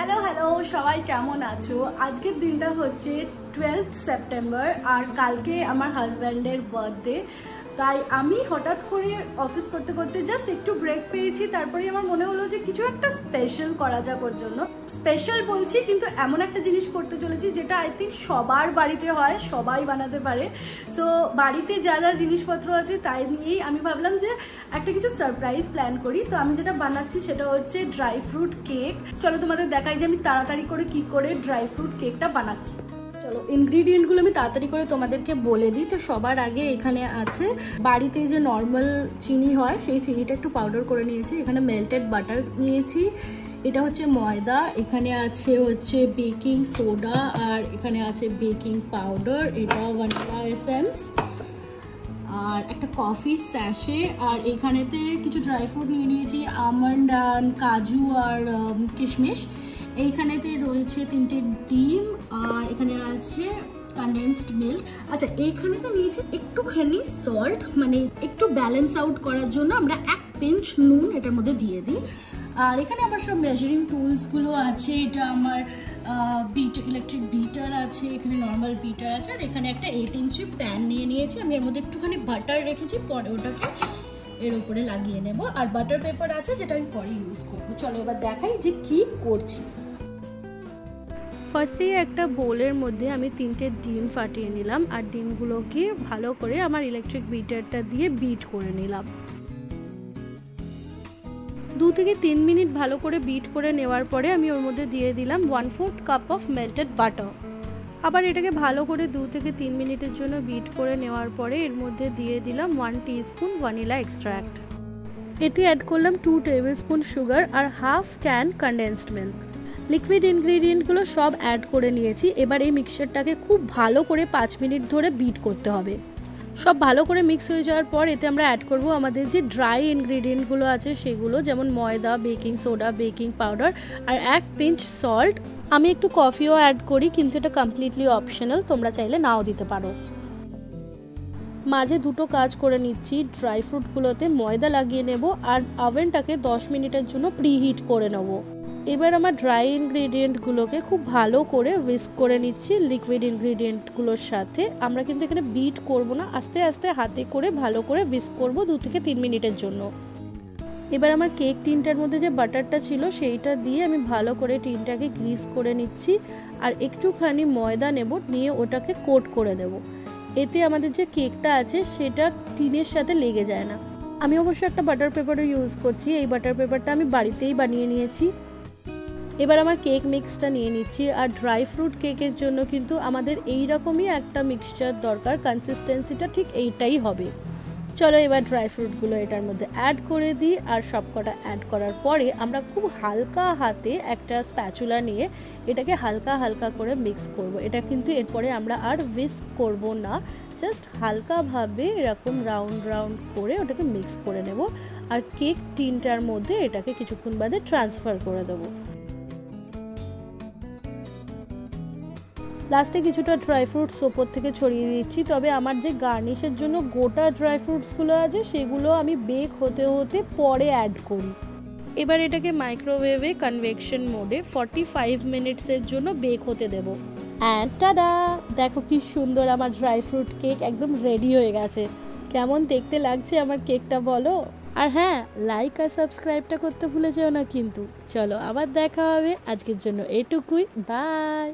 Hello hello, সবাই কেমন আছো? আজকের দিনটা হচ্ছে 12 সেপ্টেম্বর আর কালকে আমার হাজব্যান্ডের বার্থডে। তাই আমি হঠাৎ করে অফিস করতে করতে জাস্ট একটু ব্রেক পেয়েছি, তারপরে আমার মনে হলো যে কিছু একটা স্পেশাল করা যাক ওর জন্য। স্পেশাল বলছি কিন্তু এমন একটা জিনিস করতে চলেছি যেটা আই থিঙ্ক সবার বাড়িতে হয়, সবাই বানাতে পারে। সো বাড়িতে যা যা জিনিসপত্র আছে তাই নিয়েই আমি ভাবলাম যে একটা কিছু সারপ্রাইজ প্ল্যান করি। তো আমি যেটা বানাচ্ছি সেটা হচ্ছে ড্রাই ফ্রুট কেক। চলো তোমাদের দেখাই যে আমি তাড়াতাড়ি করে কি করে ড্রাই ফ্রুট কেকটা বানাচ্ছি। চলো ইনগ্রিডিয়েন্টগুলো আমি তাড়াতাড়ি করে তোমাদেরকে বলে দিই। তো সবার আগে এখানে আছে বাড়িতে যে নর্মাল চিনি হয় সেই চিনিটা একটু পাউডার করে নিয়েছি। এখানে মেল্টেড বাটার নিয়েছি, এটা হচ্ছে ময়দা, এখানে আছে হচ্ছে বেকিং সোডা, আর এখানে আছে বেকিং পাউডার, এটা ভ্যানিলা এসেন্স, আর একটা কফি স্যাশে, আর এখানেতে কিছু ড্রাই ফ্রুট নিয়ে নিয়েছি, আমন্ড আর কাজু আর কিশমিশ। এইখানেতে রয়েছে 3টে ডিম, আর এখানে আছে কনডেন্সড মিল্ক। আচ্ছা, এইখানে তো নিয়েছি একটুখানি সল্ট, মানে একটু ব্যালেন্স আউট করার জন্য আমরা 1 পিঞ্চ নুন এটার মধ্যে দিয়ে দিই। আর এখানে আমার সব মেজারিং টুলসগুলো আছে, এটা আমার ইলেকট্রিক বিটার আছে, এখানে নর্মাল বিটার আছে, আর এখানে একটা 8 ইঞ্চি প্যান নিয়ে নিয়েছি। আমি এর মধ্যে একটুখানি বাটার রেখেছি, পরে ওটাকে এর উপরে লাগিয়ে নেব। আর বাটার পেপার আছে যেটা আমি পরে ইউজ করবো। চলো এবার দেখাই যে কি করছি। ফার্স্টে একটা বোলের মধ্যে আমি 3টে ডিম ফাটিয়ে নিলাম, আর ডিমগুলোকে ভালো করে আমার ইলেকট্রিক বিটারটা দিয়ে বিট করে নিলাম। 2 থেকে 3 মিনিট ভালো করে বিট করে নেওয়ার পরে আমি ওর মধ্যে দিয়ে দিলাম 1/4 কাপ অফ মেল্টেড বাটার। আবার এটাকে ভালো করে 2 থেকে 3 মিনিটের জন্য বিট করে নেওয়ার পরে এর মধ্যে দিয়ে দিলাম 1 টিস্পুন ভ্যানিলা এক্সট্র্যাক্ট। এতে অ্যাড করলাম 2 টেবিলস্পুন সুগার আর half can condensed milk. Liquid ইনগ্রিডিয়েন্টগুলো সব অ্যাড করে নিয়েছি। এবার এই মিক্সচারটাকে খুব ভালো করে 5 মিনিট ধরে বিট করতে হবে। সব ভালো করে মিক্স হয়ে যাওয়ার পর এতে আমরা অ্যাড করব আমাদের যে ড্রাই ইনগ্রিডিয়েন্টগুলো আছে সেগুলো, যেমন ময়দা, বেকিং সোডা, বেকিং পাউডার আর 1 পিঞ্চ সল্ট। আমি একটু কফিও অ্যাড করি, কিন্তু এটা কমপ্লিটলি অপশনাল, তোমরা চাইলে নাও দিতে পারো। মাঝে দুটো কাজ করে নিচ্ছি, ড্রাই ফ্রুটগুলোতে ময়দা লাগিয়ে নেব আর ওভেনটাকে 10 মিনিটের জন্য প্রিহিট করে নেব। এবার আমার ড্রাই ইনগ্রিডিয়েন্টগুলোকে খুব ভালো করে হুইস্ক করে নিচ্ছি লিকুইড ইনগ্রিডিয়েন্টগুলোর সাথে। আমরা কিন্তু এখানে বিট করব না, আস্তে আস্তে হাতে করে ভালো করে হুইস্ক করব 2 থেকে 3 মিনিটের জন্য। এবার আমার কেক টিনটার মধ্যে যে বাটারটা ছিল সেইটা দিয়ে আমি ভালো করে টিনটাকে গ্রিস করে নিচ্ছি, আর একটুখানি ময়দা নেব, নিয়ে ওটাকে কোট করে দেব। এতে আমাদের যে কেকটা আছে সেটা টিনের সাথে লেগে যায় না। আমি অবশ্য একটা বাটার পেপারও ইউজ করছি, এই বাটার পেপারটা আমি বাড়িতেই বানিয়ে নিয়েছি। এবার আমার কেক মিক্সটা নিয়ে নিচ্ছি, আর ড্রাই ফ্রুট কেকের জন্য কিন্তু আমাদের এই রকমই একটা মিক্সচার দরকার, কনসিস্টেন্সিটা ঠিক এইটাই হবে। চলো এবার ড্রাই ফ্রুটগুলো এটার মধ্যে অ্যাড করে দিই, আর সবকটা অ্যাড করার পরে আমরা খুব হালকা হাতে একটা স্প্যাচুলা নিয়ে এটাকে হালকা হালকা করে মিক্স করব। এটা কিন্তু এরপরে আমরা আর হুইস্ক করব না, জাস্ট হালকাভাবে এরকম রাউন্ড রাউন্ড করে ওটাকে মিক্স করে নেব, আর কেক টিনটার মধ্যে এটাকে কিছুক্ষণ বাদে ট্রান্সফার করে দেবো। লাস্টে কিছুটা ড্রাই ফ্রুটস ওপর থেকে ছড়িয়ে দিচ্ছি। তবে আমার যে গার্নিশের জন্য গোটা ড্রাই ফ্রুটসগুলো আছে সেগুলো আমি বেক হতে হতে পরে অ্যাড করি। এবার এটাকে মাইক্রোওয়েভে কনভেকশন মোডে 45 মিনিটসের জন্য বেক হতে দেব। অ্যান্ড টাডা, দেখো কি সুন্দর আমার ড্রাই ফ্রুট কেক একদম রেডি হয়ে গেছে। কেমন দেখতে লাগছে আমার কেকটা বলো? আর হ্যাঁ, লাইক আর সাবস্ক্রাইবটা করতে ভুলে যেও না কিন্তু। চলো আবার দেখা হবে, আজকের জন্য এটুকুই, বাই।